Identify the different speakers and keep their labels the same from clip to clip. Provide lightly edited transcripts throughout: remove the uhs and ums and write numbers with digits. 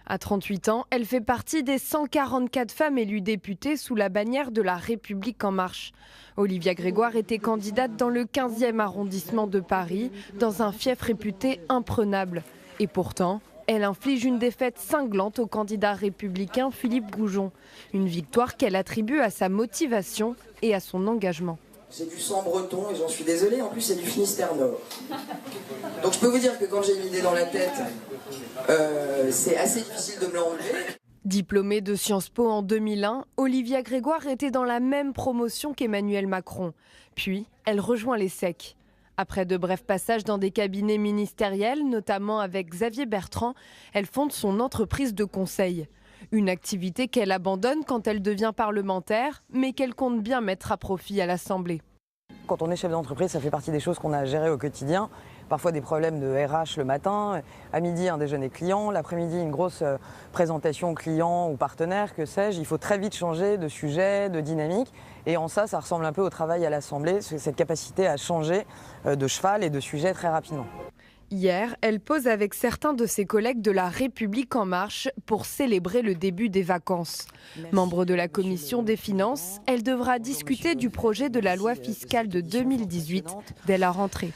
Speaker 1: À 38 ans, elle fait partie des 144 femmes élues députées sous la bannière de La République En Marche. Olivia Grégoire était candidate dans le 15e arrondissement de Paris, dans un fief réputé imprenable. Et pourtant, elle inflige une défaite cinglante au candidat républicain Philippe Goujon. Une victoire qu'elle attribue à sa motivation et à son engagement.
Speaker 2: C'est du sang breton et j'en suis désolé, en plus c'est du Finistère Nord. Donc je peux vous dire que quand j'ai une idée dans la tête, c'est assez difficile de me l'enlever.
Speaker 1: Diplômée de Sciences Po en 2001, Olivia Grégoire était dans la même promotion qu'Emmanuel Macron. Puis, elle rejoint les SEC. Après de brefs passages dans des cabinets ministériels, notamment avec Xavier Bertrand, elle fonde son entreprise de conseil. Une activité qu'elle abandonne quand elle devient parlementaire, mais qu'elle compte bien mettre à profit à l'Assemblée.
Speaker 3: Quand on est chef d'entreprise, ça fait partie des choses qu'on a à gérer au quotidien. Parfois des problèmes de RH le matin, à midi un déjeuner client, l'après-midi une grosse présentation client ou partenaire, que sais-je. Il faut très vite changer de sujet, de dynamique. Et en ça ressemble un peu au travail à l'Assemblée, cette capacité à changer de cheval et de sujet très rapidement.
Speaker 1: Hier, elle pose avec certains de ses collègues de La République En Marche pour célébrer le début des vacances. Membre de la commission des finances, elle devra discuter du projet de la loi fiscale de 2018 dès la rentrée.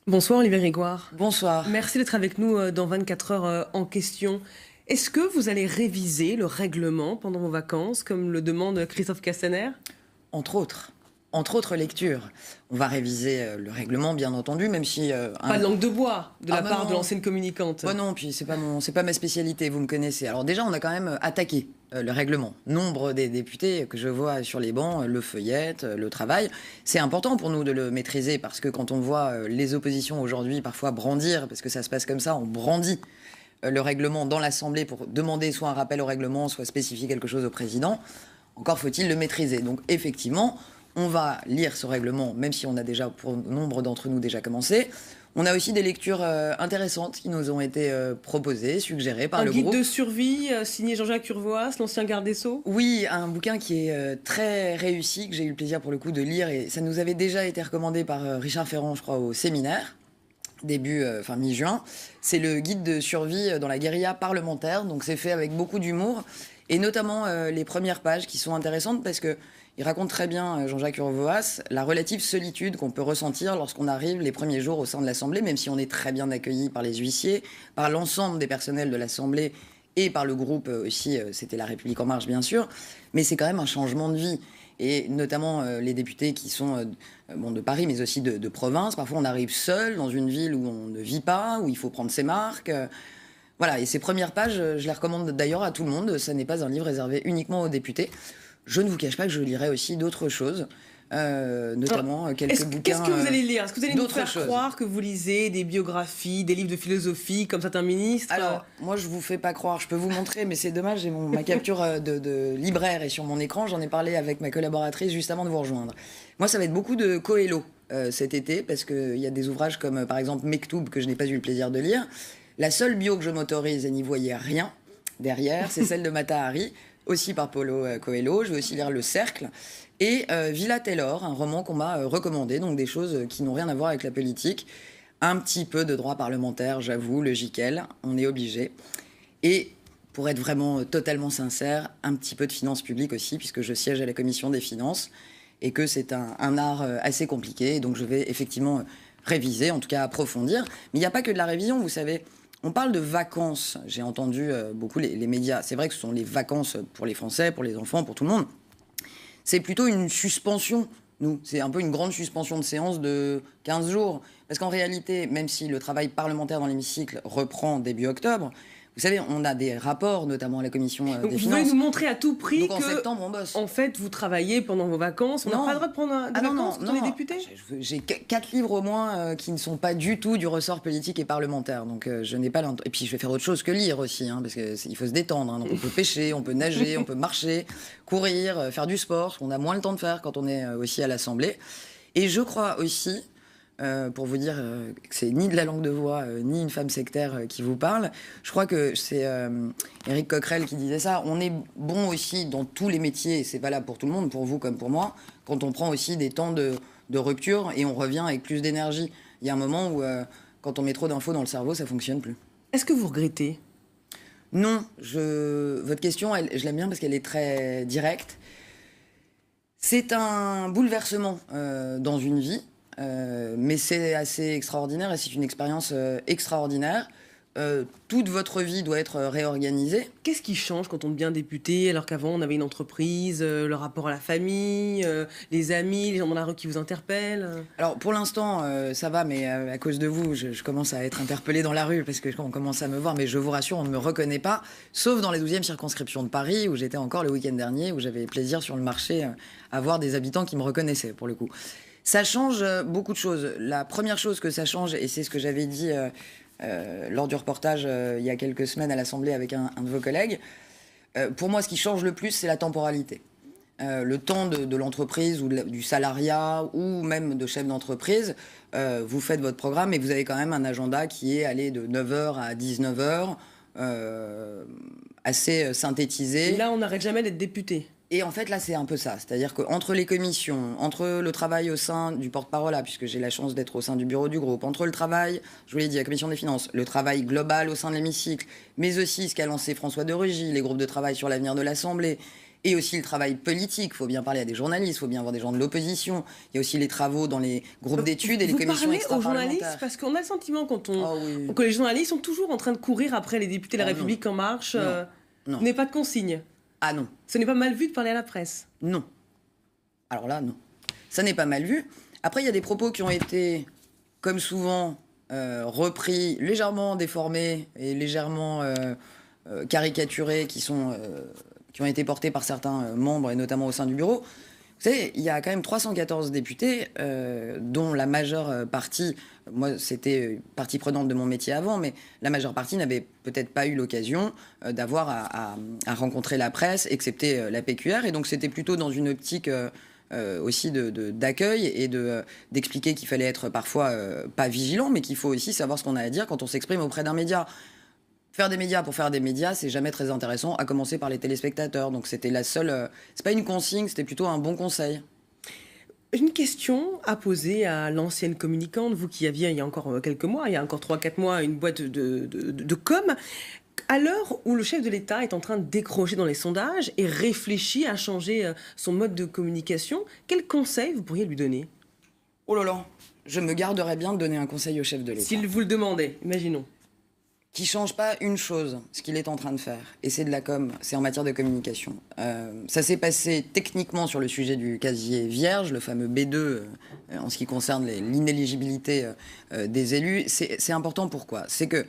Speaker 4: Bonsoir Olivier Grégoire.
Speaker 2: Bonsoir.
Speaker 4: Merci d'être avec nous dans 24 heures en question. Est-ce que vous allez réviser le règlement pendant vos vacances, comme le demande Christophe Castaner ?
Speaker 5: Entre autres lectures. On va réviser le règlement, bien entendu, même si...
Speaker 4: Pas de langue de bois de la part
Speaker 5: non.
Speaker 4: de l'ancienne communicante.
Speaker 5: Non, puis c'est pas ma spécialité, vous me connaissez. Alors déjà, on a quand même attaqué le règlement. Nombre des députés que je vois sur les bancs le feuillettent, le travaillent. C'est important pour nous de le maîtriser, parce que quand on voit les oppositions aujourd'hui parfois brandir, parce que ça se passe comme ça, on brandit le règlement dans l'Assemblée pour demander soit un rappel au règlement, soit spécifier quelque chose au président. Encore faut-il le maîtriser. Donc effectivement... On va lire ce règlement, même si on a déjà, pour nombre d'entre nous, déjà commencé. On a aussi des lectures intéressantes qui nous ont été proposées, suggérées par le groupe.
Speaker 4: Un guide de survie signé Jean-Jacques Urvoas, l'ancien garde des Sceaux.
Speaker 5: Oui, un bouquin qui est très réussi, que j'ai eu le plaisir pour le coup de lire. Et ça nous avait déjà été recommandé par Richard Ferrand, je crois, au séminaire, mi-juin. C'est le guide de survie dans la guérilla parlementaire. Donc c'est fait avec beaucoup d'humour. Et notamment les premières pages qui sont intéressantes parce que il raconte très bien, Jean-Jacques Urvoas, la relative solitude qu'on peut ressentir lorsqu'on arrive les premiers jours au sein de l'Assemblée, même si on est très bien accueilli par les huissiers, par l'ensemble des personnels de l'Assemblée et par le groupe aussi, c'était La République En Marche bien sûr, mais c'est quand même un changement de vie. Et notamment les députés qui sont de Paris, mais aussi de province. Parfois on arrive seul dans une ville où on ne vit pas, où il faut prendre ses marques. Voilà, et ces premières pages, je les recommande d'ailleurs à tout le monde. Ça n'est pas un livre réservé uniquement aux députés. Je ne vous cache pas que je lirai aussi d'autres choses, notamment quelques bouquins.
Speaker 4: Qu'est-ce que vous allez lire ? Est-ce que vous allez nous faire
Speaker 5: choses.
Speaker 4: croire que vous lisez des biographies, des livres de philosophie, comme certains ministres ?
Speaker 5: Alors, moi, je vous fais pas croire. Je peux vous montrer, mais c'est dommage. J'ai ma capture de libraire est sur mon écran. J'en ai parlé avec ma collaboratrice juste avant de vous rejoindre. Moi, ça va être beaucoup de Coelho cet été, parce qu'il y a des ouvrages comme, par exemple, Mektoub, que je n'ai pas eu le plaisir de lire. La seule bio que je m'autorise, et n'y voyez rien derrière, c'est celle de Mata Hari, aussi par Paulo Coelho. Je vais aussi lire Le Cercle et Villa Taylor, un roman qu'on m'a recommandé, donc des choses qui n'ont rien à voir avec la politique. Un petit peu de droit parlementaire, j'avoue, le Jiquel, on est obligé. Et pour être vraiment totalement sincère, un petit peu de finances publiques aussi, puisque je siège à la commission des finances et que c'est un art assez compliqué. Donc je vais effectivement réviser, en tout cas approfondir. Mais il n'y a pas que de la révision, vous savez. On parle de vacances. J'ai entendu beaucoup les médias. C'est vrai que ce sont les vacances pour les Français, pour les enfants, pour tout le monde. C'est plutôt une suspension, nous. C'est un peu une grande suspension de séance de 15 jours. Parce qu'en réalité, même si le travail parlementaire dans l'hémicycle reprend début octobre, vous savez, on a des rapports, notamment à la commission des finances.
Speaker 4: Vous voulez nous montrer à tout prix
Speaker 5: Donc, en septembre, on bosse.
Speaker 4: En fait, vous travaillez pendant vos vacances. On n'a pas le droit de prendre des vacances quand on est député ?
Speaker 5: J'ai 4 livres au moins qui ne sont pas du tout du ressort politique et parlementaire. Donc je n'ai pas Et puis je vais faire autre chose que lire aussi, parce qu'il faut se détendre. Donc on peut pêcher, on peut nager, on peut marcher, courir, faire du sport. On a moins le temps de faire quand on est aussi à l'Assemblée. Et je crois aussi... pour vous dire que c'est ni de la langue de bois, ni une femme sectaire qui vous parle. Je crois que c'est Éric Coquerel qui disait ça. On est bon aussi dans tous les métiers, et c'est valable pour tout le monde, pour vous comme pour moi, quand on prend aussi des temps de rupture et on revient avec plus d'énergie. Il y a un moment où, Quand on met trop d'infos dans le cerveau, ça fonctionne plus.
Speaker 4: Est-ce que vous regrettez ?
Speaker 5: Non, votre question, je l'aime bien parce qu'elle est très directe. C'est un bouleversement dans une vie, mais c'est assez extraordinaire et c'est une expérience extraordinaire. Toute votre vie doit être réorganisée.
Speaker 4: Qu'est-ce qui change quand on devient député, alors qu'avant on avait une entreprise, le rapport à la famille, les amis, les gens dans la rue qui vous interpellent ?
Speaker 5: Alors pour l'instant, ça va, mais à cause de vous, je commence à être interpellée dans la rue parce qu'on commence à me voir, mais je vous rassure, on ne me reconnaît pas, sauf dans les 12e circonscriptions de Paris, où j'étais encore le week-end dernier, où j'avais plaisir sur le marché à voir des habitants qui me reconnaissaient, pour le coup. Ça change beaucoup de choses. La première chose que ça change, et c'est ce que j'avais dit... lors du reportage il y a quelques semaines à l'Assemblée avec un de vos collègues. Pour moi, ce qui change le plus, c'est la temporalité. Le temps de l'entreprise ou du salariat ou même de chef d'entreprise, vous faites votre programme et vous avez quand même un agenda qui est allé de 9h à 19h, assez synthétisé.
Speaker 4: Là, on n'arrête jamais d'être député.
Speaker 5: Et en fait, là, c'est un peu ça. C'est-à-dire qu'entre les commissions, entre le travail au sein du porte-parole, puisque j'ai la chance d'être au sein du bureau du groupe, entre le travail, je vous l'ai dit, la commission des finances, le travail global au sein de l'hémicycle, mais aussi ce qu'a lancé François de Rugy, les groupes de travail sur l'avenir de l'Assemblée, et aussi le travail politique. Il faut bien parler à des journalistes, il faut bien avoir des gens de l'opposition. Il y a aussi les travaux dans les groupes d'études et les commissions extra-parlementaires.
Speaker 4: Vous parlez aux journalistes parce qu'on a le sentiment que les journalistes sont toujours en train de courir après les députés de la République En Marche.
Speaker 5: Non.
Speaker 4: N'est pas de consigne.
Speaker 5: Ah non.
Speaker 4: Ce n'est pas mal vu de parler à la presse.
Speaker 5: Non. Alors là, non. Ça n'est pas mal vu. Après, il y a des propos qui ont été, comme souvent, repris, légèrement déformés et légèrement caricaturés, qui ont été portés par certains membres, et notamment au sein du bureau. Vous savez, il y a quand même 314 députés, dont la majeure partie, moi c'était partie prenante de mon métier avant, mais la majeure partie n'avait peut-être pas eu l'occasion d'avoir à rencontrer la presse, excepté la PQR, et donc c'était plutôt dans une optique aussi d'accueil et d'expliquer qu'il fallait être parfois pas vigilant, mais qu'il faut aussi savoir ce qu'on a à dire quand on s'exprime auprès d'un média. Faire des médias pour faire des médias, c'est jamais très intéressant, à commencer par les téléspectateurs. Donc c'était la seule... c'est pas une consigne, c'était plutôt un bon conseil.
Speaker 4: Une question à poser à l'ancienne communicante, vous qui aviez il y a encore quelques mois, il y a encore 3-4 mois, une boîte de com. À l'heure où le chef de l'État est en train de décrocher dans les sondages et réfléchit à changer son mode de communication, quel conseil vous pourriez lui donner ?
Speaker 5: Oh là là, je me garderais bien de donner un conseil au chef de l'État.
Speaker 4: S'il vous le demandait, imaginons.
Speaker 5: Qui change pas une chose, ce qu'il est en train de faire. Et c'est de la com, c'est en matière de communication. Ça s'est passé techniquement sur le sujet du casier vierge, le fameux B2, en ce qui concerne l'inéligibilité des élus. C'est important pourquoi ? C'est que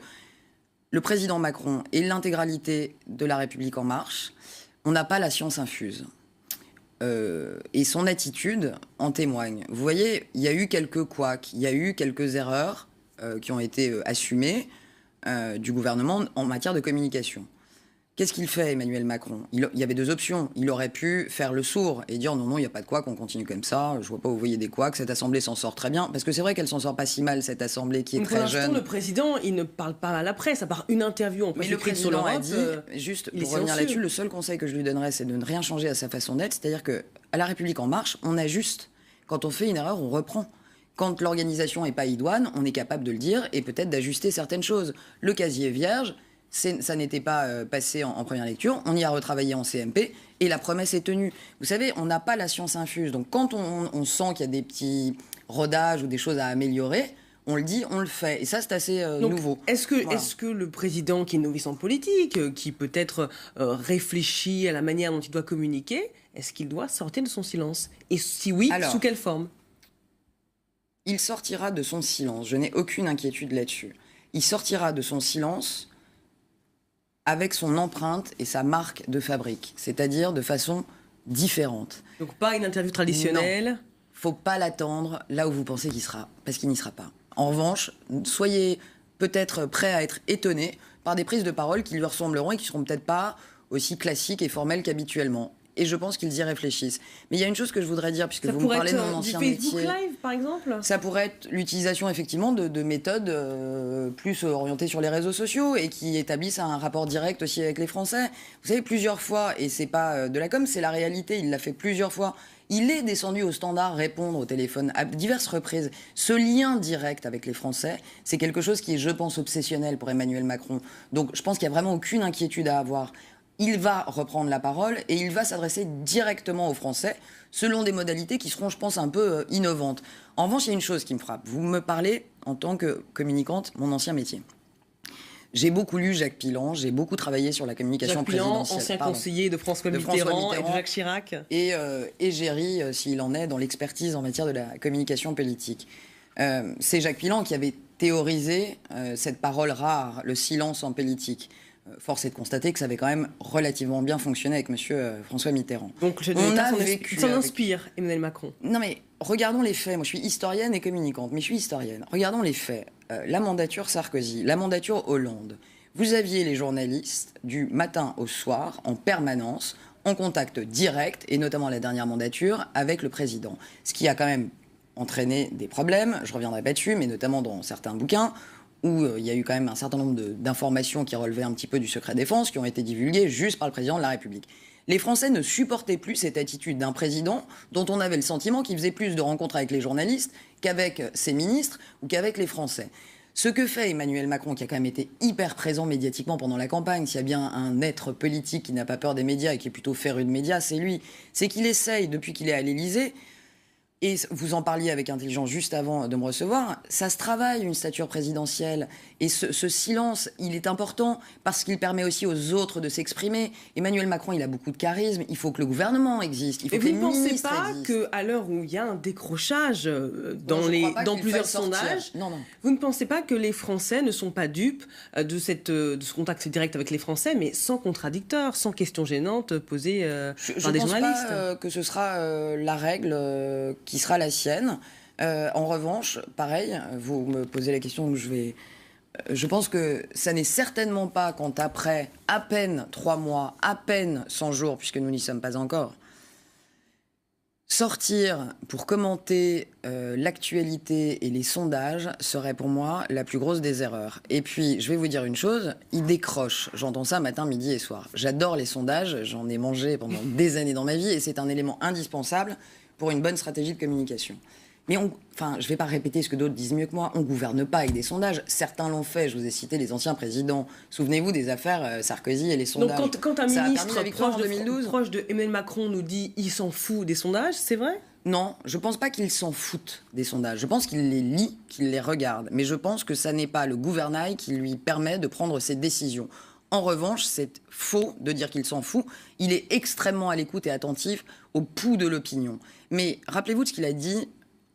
Speaker 5: le président Macron et l'intégralité de la République En Marche, on n'a pas la science infuse. Et son attitude en témoigne. Vous voyez, il y a eu quelques couacs, il y a eu quelques erreurs qui ont été assumées, du gouvernement en matière de communication. Qu'est-ce qu'il fait, Emmanuel Macron ? Il y avait deux options. Il aurait pu faire le sourd et dire non, il n'y a pas de couac, on continue comme ça. Je vois pas où vous voyez des couacs. Cette assemblée s'en sort très bien. Parce que c'est vrai qu'elle s'en sort pas si mal, cette assemblée qui est très jeune.
Speaker 4: Pour l'instant, le président, il ne parle pas à la presse, à part une interview en plus écrite sur l'Europe.
Speaker 5: Mais le président a dit, juste pour revenir là-dessus, le seul conseil que je lui donnerais, c'est de ne rien changer à sa façon d'être. C'est-à-dire qu'à la République En Marche, on ajuste. Quand on fait une erreur, on reprend. Quand l'organisation n'est pas idoine, on est capable de le dire et peut-être d'ajuster certaines choses. Le casier vierge, ça n'était pas passé en première lecture, on y a retravaillé en CMP et la promesse est tenue. Vous savez, on n'a pas la science infuse, donc quand on sent qu'il y a des petits rodages ou des choses à améliorer, on le dit, on le fait. Et ça, c'est assez nouveau.
Speaker 4: Est-ce que le président qui est novice en politique, qui peut-être réfléchit à la manière dont il doit communiquer, est-ce qu'il doit sortir de son silence ? Et si oui, sous quelle forme ?
Speaker 5: Il sortira de son silence. Je n'ai aucune inquiétude là-dessus. Il sortira de son silence avec son empreinte et sa marque de fabrique, c'est-à-dire de façon différente.
Speaker 4: Donc pas une interview traditionnelle.
Speaker 5: Non. Faut pas l'attendre là où vous pensez qu'il sera, parce qu'il n'y sera pas. En revanche, soyez peut-être prêts à être étonnés par des prises de parole qui lui ressembleront et qui seront peut-être pas aussi classiques et formelles qu'habituellement. Et je pense qu'ils y réfléchissent. Mais il y a une chose que je voudrais dire, puisque vous me parlez de mon ancien métier.
Speaker 4: Ça pourrait être du Facebook Live, par exemple ? Ça
Speaker 5: pourrait être l'utilisation, effectivement, de méthodes plus orientées sur les réseaux sociaux et qui établissent un rapport direct aussi avec les Français. Vous savez, plusieurs fois, et c'est pas de la com, c'est la réalité, il l'a fait plusieurs fois. Il est descendu au standard répondre au téléphone à diverses reprises. Ce lien direct avec les Français, c'est quelque chose qui est, je pense, obsessionnel pour Emmanuel Macron. Donc je pense qu'il n'y a vraiment aucune inquiétude à avoir. Il va reprendre la parole et il va s'adresser directement aux Français selon des modalités qui seront, je pense, un peu innovantes. En revanche, il y a une chose qui me frappe. Vous me parlez, en tant que communicante, mon ancien métier. J'ai beaucoup lu Jacques Pilan, j'ai beaucoup travaillé sur la communication présidentielle.
Speaker 4: Ancien conseiller de François Mitterrand et de Jacques Chirac.
Speaker 5: Et Géry, s'il en est, dans l'expertise en matière de la communication politique. C'est Jacques Pilan qui avait théorisé cette parole rare, le silence en politique. Force est de constater que ça avait quand même relativement bien fonctionné avec M. François Mitterrand.
Speaker 4: Donc s'en inspire Emmanuel Macron.
Speaker 5: Non mais regardons les faits. Moi je suis historienne et communicante, mais je suis historienne. Regardons les faits. La mandature Sarkozy, la mandature Hollande. Vous aviez les journalistes du matin au soir, en permanence, en contact direct, et notamment la dernière mandature, avec le président. Ce qui a quand même entraîné des problèmes, je reviendrai pas dessus, mais notamment dans certains bouquins, où il y a eu quand même un certain nombre d'informations qui relevaient un petit peu du secret défense, qui ont été divulguées juste par le président de la République. Les Français ne supportaient plus cette attitude d'un président dont on avait le sentiment qu'il faisait plus de rencontres avec les journalistes qu'avec ses ministres ou qu'avec les Français. Ce que fait Emmanuel Macron, qui a quand même été hyper présent médiatiquement pendant la campagne, s'il y a bien un être politique qui n'a pas peur des médias et qui est plutôt féru de médias, c'est lui. C'est qu'il essaye, depuis qu'il est à l'Élysée, et vous en parliez avec intelligence juste avant de me recevoir, ça se travaille une stature présidentielle. Et ce silence, il est important parce qu'il permet aussi aux autres de s'exprimer. Emmanuel Macron, il a beaucoup de charisme. Il faut que le gouvernement existe. Il faut que les ministres existent.
Speaker 4: Et vous ne pensez pas qu'à l'heure où il y a un décrochage dans plusieurs sondages,
Speaker 5: non.
Speaker 4: Vous ne pensez pas que les Français ne sont pas dupes de ce contact direct avec les Français, mais sans contradicteur, sans questions gênantes posées par des journalistes?
Speaker 5: Je ne pense pas que ce sera la règle qui sera la sienne. En revanche, pareil, vous me posez la question, donc je pense que ça n'est certainement pas quand après à peine 3 mois, à peine 100 jours, puisque nous n'y sommes pas encore, sortir pour commenter l'actualité et les sondages serait pour moi la plus grosse des erreurs. Et puis, je vais vous dire une chose, ils décrochent. J'entends ça matin, midi et soir. J'adore les sondages, j'en ai mangé pendant des années dans ma vie et c'est un élément indispensable pour une bonne stratégie de communication. Mais je ne vais pas répéter ce que d'autres disent mieux que moi, on ne gouverne pas avec des sondages. Certains l'ont fait, je vous ai cité les anciens présidents. Souvenez-vous des affaires Sarkozy et les sondages.
Speaker 4: Donc quand un ministre proche de Emmanuel Macron nous dit il s'en fout des sondages, c'est vrai ?
Speaker 5: Non, je ne pense pas qu'il s'en foute des sondages. Je pense qu'il les lit, qu'il les regarde. Mais je pense que ça n'est pas le gouvernail qui lui permet de prendre ses décisions. En revanche, c'est faux de dire qu'il s'en fout. Il est extrêmement à l'écoute et attentif au pouls de l'opinion. Mais rappelez-vous de ce qu'il a dit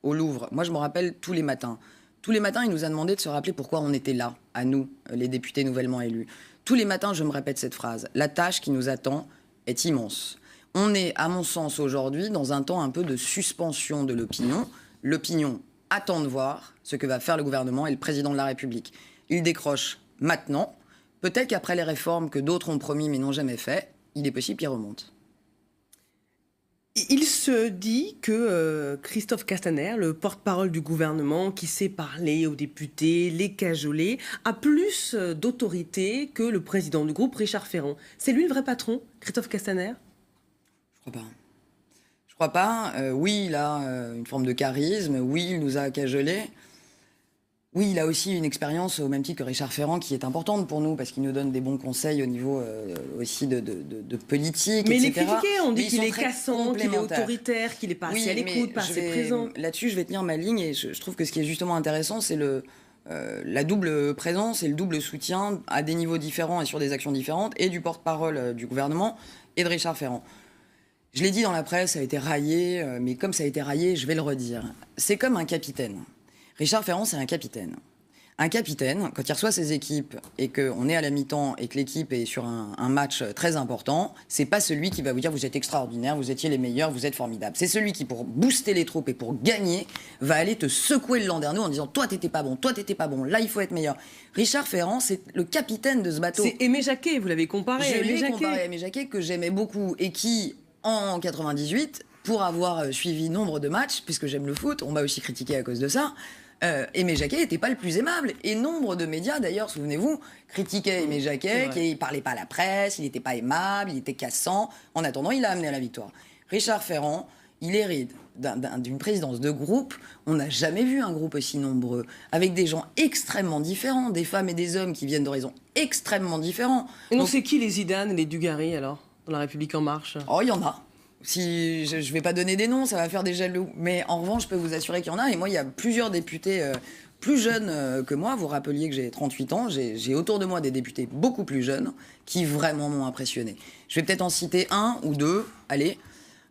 Speaker 5: au Louvre. Moi, je me rappelle tous les matins. Tous les matins, il nous a demandé de se rappeler pourquoi on était là, à nous, les députés nouvellement élus. Tous les matins, je me répète cette phrase. La tâche qui nous attend est immense. On est, à mon sens, aujourd'hui, dans un temps un peu de suspension de l'opinion. L'opinion attend de voir ce que va faire le gouvernement et le président de la République. Il décroche maintenant. Peut-être qu'après les réformes que d'autres ont promis mais n'ont jamais fait, il est possible qu'il remonte.
Speaker 4: Il se dit que Christophe Castaner, le porte-parole du gouvernement, qui sait parler aux députés, les cajoler, a plus d'autorité que le président du groupe, Richard Ferrand. C'est lui le vrai patron, Christophe Castaner ?
Speaker 5: Je crois pas. Oui, il a une forme de charisme. Oui, il nous a cajolés. Oui, il a aussi une expérience au même titre que Richard Ferrand qui est importante pour nous parce qu'il nous donne des bons conseils au niveau aussi de politique,
Speaker 4: mais
Speaker 5: etc.
Speaker 4: Mais il est critiqué, on dit qu'il est cassant, qu'il est autoritaire, qu'il n'est pas assez à l'écoute, pas assez présent.
Speaker 5: Là-dessus, je vais tenir ma ligne et je trouve que ce qui est justement intéressant, c'est la double présence et le double soutien à des niveaux différents et sur des actions différentes et du porte-parole du gouvernement et de Richard Ferrand. Je l'ai dit dans la presse, ça a été raillé, mais comme ça a été raillé, je vais le redire. C'est comme un capitaine. Richard Ferrand, c'est un capitaine. Un capitaine, quand il reçoit ses équipes et qu'on est à la mi-temps et que l'équipe est sur un match très important, c'est pas celui qui va vous dire vous êtes extraordinaire, vous étiez les meilleurs, vous êtes formidables. C'est celui qui, pour booster les troupes et pour gagner, va aller te secouer le landerneau en disant toi t'étais pas bon, là il faut être meilleur. Richard Ferrand, c'est le capitaine de ce bateau.
Speaker 4: C'est Aimé Jacquet, vous l'avez comparé.
Speaker 5: Je l'ai comparé à Aimé Jacquet, que j'aimais beaucoup et qui, en 98, pour avoir suivi nombre de matchs, puisque j'aime le foot, on m'a aussi critiqué à cause de ça, Aimé Jacquet n'était pas le plus aimable. Et nombre de médias, d'ailleurs, souvenez-vous, critiquaient Aimé Jacquet, qui ne parlait pas à la presse, il n'était pas aimable, il était cassant. En attendant, il a amené à la victoire. Richard Ferrand, il hérite d'une présidence de groupe. On n'a jamais vu un groupe aussi nombreux, avec des gens extrêmement différents, des femmes et des hommes qui viennent d'horizons extrêmement différents.
Speaker 4: Et donc c'est qui les Zidane et les Dugarry alors, dans La République En Marche?
Speaker 5: Oh, il y en a. Si je ne vais pas donner des noms, ça va faire des jaloux. Mais en revanche, je peux vous assurer qu'il y en a. Et moi, il y a plusieurs députés plus jeunes que moi. Vous rappeliez que j'ai 38 ans. J'ai autour de moi des députés beaucoup plus jeunes qui vraiment m'ont impressionné. Je vais peut-être en citer un ou deux. Allez.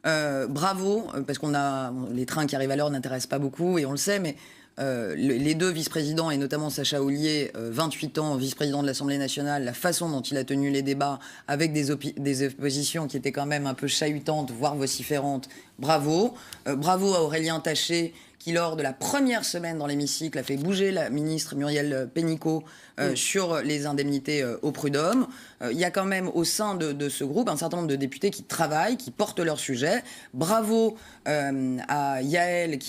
Speaker 5: Bravo, parce qu'on a les trains qui arrivent à l'heure n'intéressent pas beaucoup et on le sait, mais les deux vice-présidents et notamment Sacha Houlié, 28 ans, vice-président de l'Assemblée nationale, la façon dont il a tenu les débats avec des oppositions qui étaient quand même un peu chahutantes, voire vociférantes, bravo. Bravo à Aurélien Taché, qui lors de la première semaine dans l'hémicycle a fait bouger la ministre Muriel Pénicaud sur les indemnités au prud'homme. Il y a quand même au sein de ce groupe un certain nombre de députés qui travaillent, qui portent leur sujet. Bravo à Yael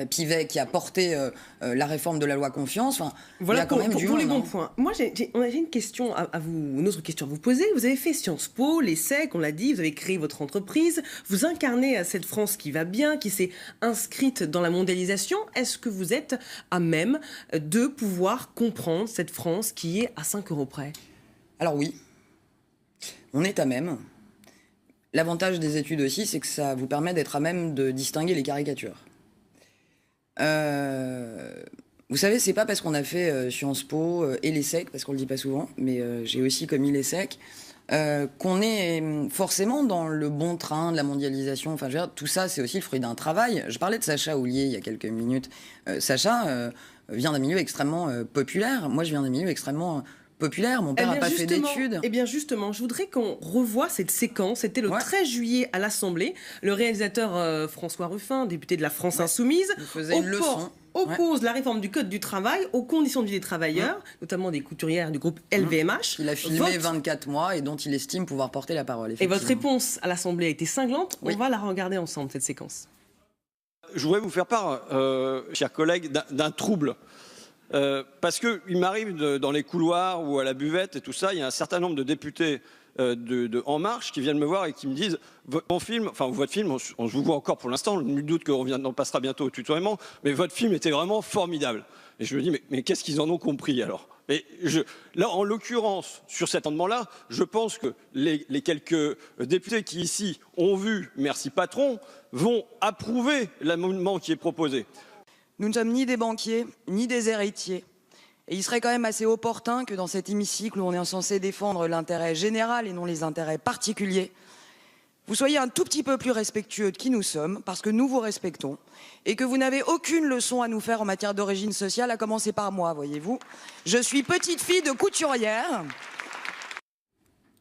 Speaker 5: Pivet qui a porté la réforme de la loi confiance. Enfin,
Speaker 4: voilà
Speaker 5: il y a quand même
Speaker 4: pour les bons points. Moi, j'ai une question à vous, une autre question à vous poser. Vous avez fait Sciences Po, l'ESSEC, on l'a dit, vous avez créé votre entreprise, vous incarnez cette France qui va bien, qui s'est inscrite dans la mondialisation. Est-ce que vous êtes à même de pouvoir comprendre cette France qui est à 5 € près?
Speaker 5: Alors oui, on est à même. L'avantage des études aussi, c'est que ça vous permet d'être à même de distinguer les caricatures. Vous savez, c'est pas parce qu'on a fait Sciences Po et l'ESSEC, parce qu'on le dit pas souvent, mais j'ai aussi commis l'ESSEC, qu'on est forcément dans le bon train de la mondialisation. Enfin, je veux dire, tout ça, c'est aussi le fruit d'un travail. Je parlais de Sacha Houlié il y a quelques minutes. Sacha vient d'un milieu extrêmement populaire. Moi, je viens d'un milieu extrêmement populaire. Mon père n'a pas fait d'études.
Speaker 4: Eh bien justement, je voudrais qu'on revoie cette séquence. C'était le 13 juillet à l'Assemblée. Le réalisateur François Ruffin, député de la France Insoumise,
Speaker 5: faisait une leçon.
Speaker 4: Oppose la réforme du Code du travail aux conditions de vie des travailleurs, notamment des couturières du groupe LVMH.
Speaker 5: Il a filmé 24 mois et dont il estime pouvoir porter la parole.
Speaker 4: Et votre réponse à l'Assemblée a été cinglante. On va la regarder ensemble, cette séquence.
Speaker 6: Je voudrais vous faire part, chers collègues, d'un trouble. Parce qu'il m'arrive dans les couloirs ou à la buvette et tout ça, il y a un certain nombre de députés de En Marche qui viennent me voir et qui me disent votre film, on vous voit encore pour l'instant, nul doute qu'on passera bientôt au tutoiement, mais votre film était vraiment formidable. Et je me dis mais qu'est-ce qu'ils en ont compris alors? Et là, en l'occurrence, sur cet amendement-là, je pense que les quelques députés qui ici ont vu Merci Patron vont approuver l'amendement qui est proposé.
Speaker 5: Nous ne sommes ni des banquiers, ni des héritiers. Et il serait quand même assez opportun que dans cet hémicycle où on est censé défendre l'intérêt général et non les intérêts particuliers, vous soyez un tout petit peu plus respectueux de qui nous sommes, parce que nous vous respectons, et que vous n'avez aucune leçon à nous faire en matière d'origine sociale, à commencer par moi, voyez-vous. Je suis petite fille de couturière.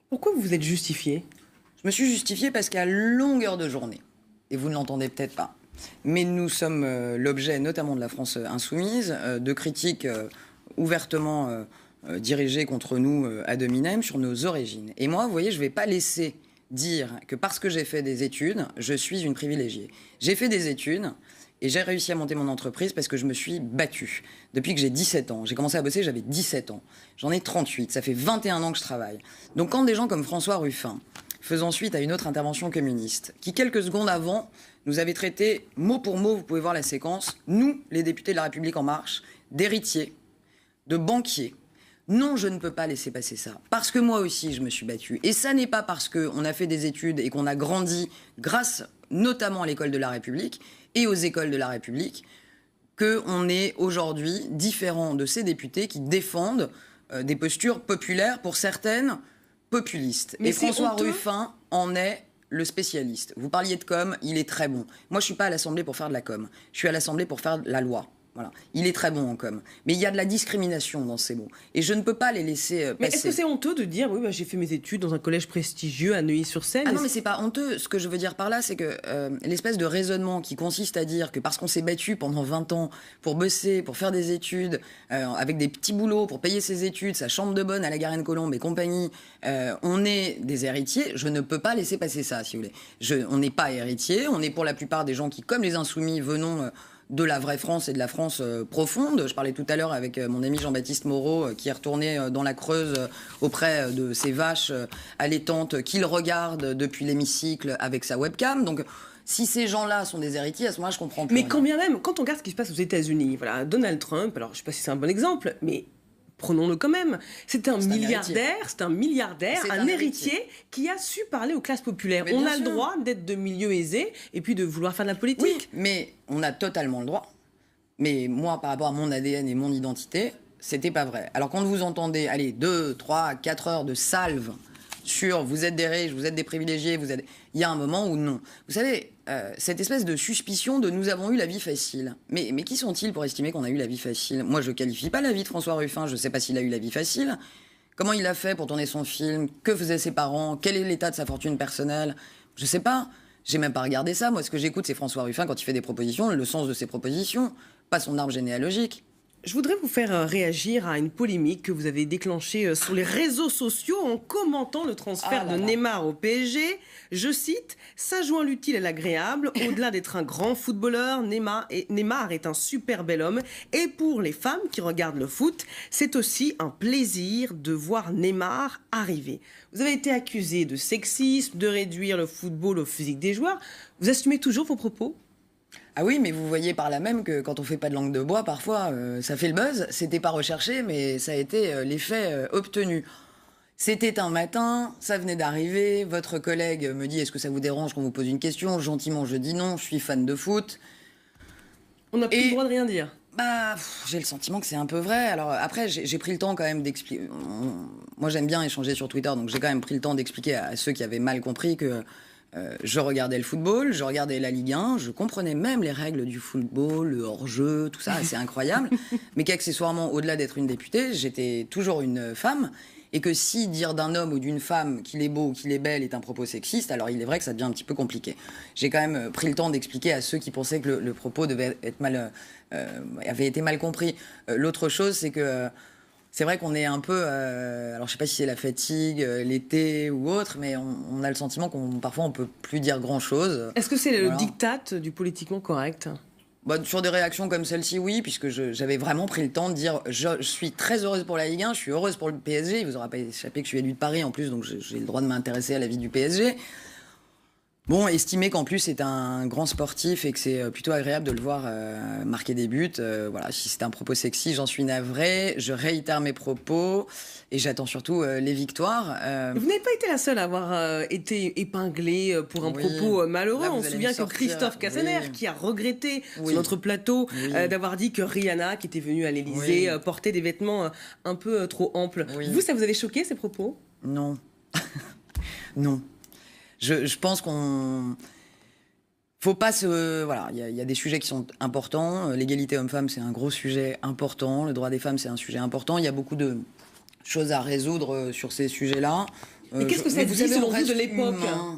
Speaker 4: Pourquoi vous vous êtes justifiée?
Speaker 5: Je me suis justifiée parce qu'à longueur de journée, et vous ne l'entendez peut-être pas, mais nous sommes l'objet notamment de la France insoumise, de critiques ouvertement dirigées contre nous ad hominem sur nos origines. Et moi, vous voyez, je ne vais pas laisser dire que parce que j'ai fait des études, je suis une privilégiée. J'ai fait des études et j'ai réussi à monter mon entreprise parce que je me suis battue. Depuis que j'ai 17 ans, j'ai commencé à bosser, j'avais 17 ans. J'en ai 38, ça fait 21 ans que je travaille. Donc quand des gens comme François Ruffin, faisant suite à une autre intervention communiste, qui quelques secondes avant nous avait traité mot pour mot, vous pouvez voir la séquence, nous, les députés de La République En Marche, d'héritiers, de banquiers. Non, je ne peux pas laisser passer ça. Parce que moi aussi, je me suis battue. Et ça n'est pas parce qu'on a fait des études et qu'on a grandi grâce notamment à l'école de la République et aux écoles de la République qu'on est aujourd'hui différent de ces députés qui défendent des postures populaires, pour certaines populistes. Mais et François Ruffin en est le spécialiste. Vous parliez de com, il est très bon. Moi, je ne suis pas à l'Assemblée pour faire de la com. Je suis à l'Assemblée pour faire de la loi. Voilà. Il est très bon en com. Mais il y a de la discrimination dans ces mots. Et je ne peux pas les laisser passer.
Speaker 4: Mais est-ce que c'est honteux de dire, oui, j'ai fait mes études dans un collège prestigieux à Neuilly-sur-Seine?
Speaker 5: Ah non, mais c'est pas honteux. Ce que je veux dire par là, c'est que l'espèce de raisonnement qui consiste à dire que parce qu'on s'est battu pendant 20 ans pour bosser, pour faire des études, avec des petits boulots, pour payer ses études, sa chambre de bonne à la Garenne-Colombe et compagnie, on est des héritiers, je ne peux pas laisser passer ça, si vous voulez. On n'est pas héritiers, on est pour la plupart des gens qui, comme les Insoumis, venons de la vraie France et de la France profonde. Je parlais tout à l'heure avec mon ami Jean-Baptiste Moreau qui est retourné dans la Creuse auprès de ses vaches allaitantes qu'il regarde depuis l'hémicycle avec sa webcam. Donc Si ces gens-là sont des héritiers, à ce moment-là, je comprends plus.
Speaker 4: Mais quand bien même, quand on regarde ce qui se passe aux États-Unis, voilà, Donald Trump, alors je ne sais pas si c'est un bon exemple, mais prenons-le quand même. C'est un milliardaire, un héritier qui a su parler aux classes populaires. On a le droit d'être de milieu aisé et puis de vouloir faire de la politique.
Speaker 5: Oui, mais on a totalement le droit. Mais moi, par rapport à mon ADN et mon identité, c'était pas vrai. Alors quand vous entendez, allez, 2, 3, 4 heures de salve sur vous êtes des riches, vous êtes des privilégiés, il y a un moment où non. Vous savez, cette espèce de suspicion de nous avons eu la vie facile. Mais qui sont-ils pour estimer qu'on a eu la vie facile? Moi, je qualifie pas la vie de François Ruffin, je sais pas s'il a eu la vie facile. Comment il a fait pour tourner son film? Que faisaient ses parents? Quel est l'état de sa fortune personnelle? Je sais pas. J'ai même pas regardé ça. Moi, ce que j'écoute, c'est François Ruffin quand il fait des propositions, le sens de ses propositions, pas son arbre généalogique.
Speaker 4: Je voudrais vous faire réagir à une polémique que vous avez déclenchée sur les réseaux sociaux en commentant le transfert de Neymar au PSG. Je cite, « Ça joint l'utile à l'agréable. Au-delà d'être un grand footballeur, Neymar est un super bel homme. Et pour les femmes qui regardent le foot, c'est aussi un plaisir de voir Neymar arriver. » Vous avez été accusé de sexisme, de réduire le football au physique des joueurs. Vous assumez toujours vos propos ?
Speaker 5: Ah oui, mais vous voyez par là même que quand on fait pas de langue de bois, parfois, ça fait le buzz. C'était pas recherché, mais ça a été l'effet obtenu. C'était un matin, ça venait d'arriver. Votre collègue me dit « Est-ce que ça vous dérange qu'on vous pose une question ?» Gentiment, je dis non, je suis fan de foot.
Speaker 4: On n'a plus le droit de rien dire.
Speaker 5: J'ai le sentiment que c'est un peu vrai. Alors après, j'ai pris le temps quand même d'expliquer. Moi, j'aime bien échanger sur Twitter, donc j'ai quand même pris le temps d'expliquer à ceux qui avaient mal compris que je regardais le football, je regardais la Ligue 1, je comprenais même les règles du football, le hors-jeu, tout ça, c'est incroyable. Mais qu'accessoirement, au-delà d'être une députée, j'étais toujours une femme. Et que si dire d'un homme ou d'une femme qu'il est beau ou qu'il est belle est un propos sexiste, alors il est vrai que ça devient un petit peu compliqué. J'ai quand même pris le temps d'expliquer à ceux qui pensaient que le propos devait être avait été mal compris. L'autre chose, c'est que c'est vrai qu'on est un peu... alors je sais pas si c'est la fatigue, l'été ou autre, mais on a le sentiment qu'on parfois on peut plus dire grand-chose.
Speaker 4: Est-ce que c'est le diktat du politiquement correct ?
Speaker 5: Sur des réactions comme celle-ci, oui, puisque j'avais vraiment pris le temps de dire je suis très heureuse pour la Ligue 1, je suis heureuse pour le PSG. Il vous aura pas échappé que je suis élu de Paris en plus, donc j'ai le droit de m'intéresser à la vie du PSG. Bon, estimer qu'en plus c'est un grand sportif et que c'est plutôt agréable de le voir marquer des buts. Voilà, si c'est un propos sexy, j'en suis navrée. Je réitère mes propos et j'attends surtout les victoires.
Speaker 4: Vous n'avez pas été la seule à avoir été épinglée pour un propos malheureux. Là, on se souvient que Christophe Castaner, qui a regretté sur notre plateau d'avoir dit que Rihanna, qui était venue à l'Élysée, portait des vêtements un peu trop amples. Vous, ça vous avait choqué ces propos ?
Speaker 5: Non. Non. Je pense qu'on... Faut pas se... Voilà, il y a des sujets qui sont importants. L'égalité homme-femme, c'est un gros sujet important. Le droit des femmes, c'est un sujet important. Il y a beaucoup de choses à résoudre sur ces sujets-là.
Speaker 4: Mais qu'est-ce que ça dit selon vous de l'époque ?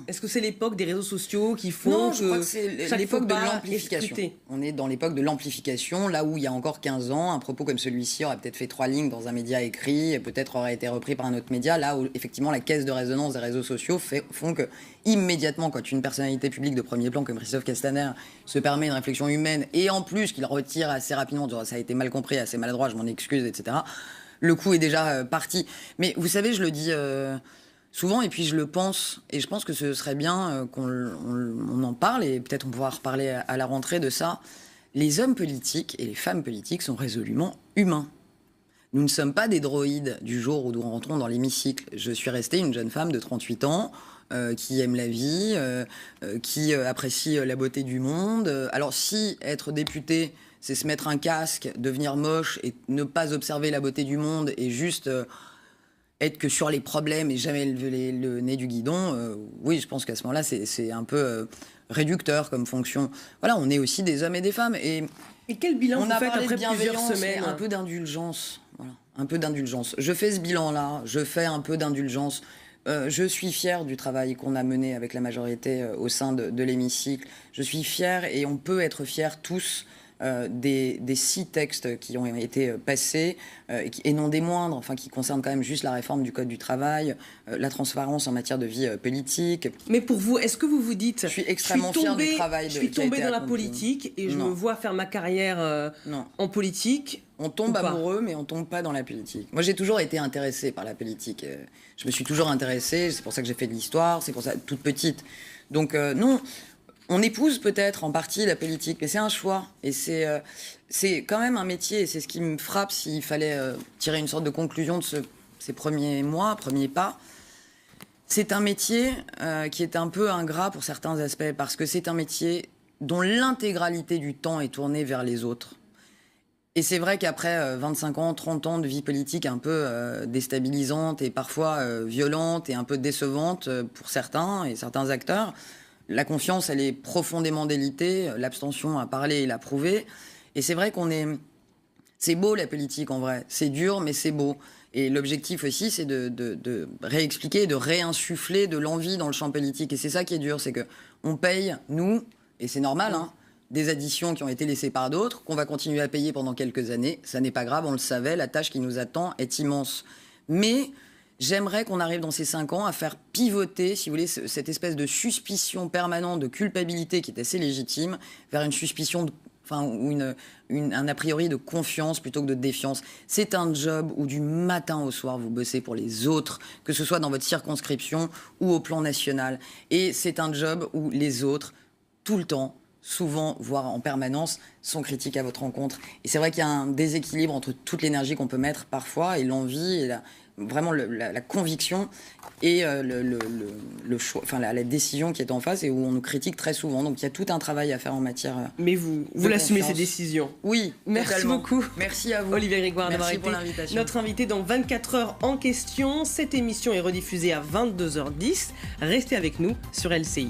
Speaker 4: Est-ce que c'est l'époque des réseaux sociaux qui font
Speaker 5: Non, je crois que c'est l'époque de l'amplification. On est dans l'époque de l'amplification, là où il y a encore 15 ans, un propos comme celui-ci aurait peut-être fait 3 lignes dans un média écrit, et peut-être aurait été repris par un autre média, là où effectivement la caisse de résonance des réseaux sociaux font que immédiatement, quand une personnalité publique de premier plan comme Christophe Castaner se permet une réflexion humaine, et en plus qu'il retire assez rapidement, ça a été mal compris, assez maladroit, je m'en excuse, etc., le coup est déjà parti. Mais vous savez, je le dis... souvent, et puis je le pense, et je pense que ce serait bien qu'on en parle, et peut-être on pourra reparler à la rentrée de ça. Les hommes politiques et les femmes politiques sont résolument humains. Nous ne sommes pas des droïdes du jour où nous rentrons dans l'hémicycle. Je suis restée une jeune femme de 38 ans, qui aime la vie, qui apprécie la beauté du monde. Alors si être députée, c'est se mettre un casque, devenir moche, et ne pas observer la beauté du monde, et juste... être que sur les problèmes et jamais lever le nez du guidon, oui, je pense qu'à ce moment-là, c'est un peu réducteur comme fonction. Voilà, on est aussi des hommes et des femmes. Et
Speaker 4: quel bilan vous faites après plusieurs
Speaker 5: bienveillance,
Speaker 4: semaines ?
Speaker 5: un peu d'indulgence. Voilà, un peu d'indulgence. Je fais ce bilan-là, je fais un peu d'indulgence. Je suis fière du travail qu'on a mené avec la majorité au sein de l'hémicycle. Je suis fière, et on peut être fiers tous, des 6 textes qui ont été passés, et non des moindres, enfin qui concernent quand même juste la réforme du Code du travail, la transparence en matière de vie politique.
Speaker 4: Mais pour vous, est-ce que vous vous dites...
Speaker 5: Je suis extrêmement fière du travail
Speaker 4: je suis tombée dans la politique et je me vois faire ma carrière en politique.
Speaker 5: On tombe amoureux, mais on tombe pas dans la politique. Moi, j'ai toujours été intéressée par la politique. Je me suis toujours intéressée, c'est pour ça que j'ai fait de l'histoire, c'est pour ça, toute petite. Donc non... On épouse peut-être en partie la politique, mais c'est un choix. Et c'est quand même un métier, et c'est ce qui me frappe s'il fallait tirer une sorte de conclusion de ces premiers mois, premiers pas. C'est un métier qui est un peu ingrat pour certains aspects, parce que c'est un métier dont l'intégralité du temps est tournée vers les autres. Et c'est vrai qu'après 25 ans, 30 ans de vie politique un peu déstabilisante et parfois violente et un peu décevante pour certains et certains acteurs, la confiance, elle est profondément délitée, l'abstention à parler et l'a prouvé. Et c'est vrai c'est beau la politique en vrai, c'est dur mais c'est beau. Et l'objectif aussi, c'est de réexpliquer, de réinsuffler de l'envie dans le champ politique. Et c'est ça qui est dur, c'est qu'on paye, nous, et c'est normal, hein, des additions qui ont été laissées par d'autres, qu'on va continuer à payer pendant quelques années. Ça n'est pas grave, on le savait, la tâche qui nous attend est immense. Mais j'aimerais qu'on arrive dans ces 5 ans à faire pivoter, si vous voulez, cette espèce de suspicion permanente, de culpabilité qui est assez légitime, vers une suspicion ou un a priori de confiance plutôt que de défiance. C'est un job où du matin au soir, vous bossez pour les autres, que ce soit dans votre circonscription ou au plan national. Et c'est un job où les autres, tout le temps, souvent, voire en permanence, sont critiques à votre rencontre. Et c'est vrai qu'il y a un déséquilibre entre toute l'énergie qu'on peut mettre parfois et l'envie et vraiment la conviction et le choix, la décision qui est en face et où on nous critique très souvent. Donc il y a tout un travail à faire en matière.
Speaker 4: Mais vous l'assumez, ces décisions.
Speaker 5: Oui,
Speaker 4: merci
Speaker 5: totalement.
Speaker 4: Beaucoup.
Speaker 5: Merci à vous.
Speaker 4: Olivia Grégoire d'avoir été notre invité dans 24 heures en question. Cette émission est rediffusée à 22h10. Restez avec nous sur LCI.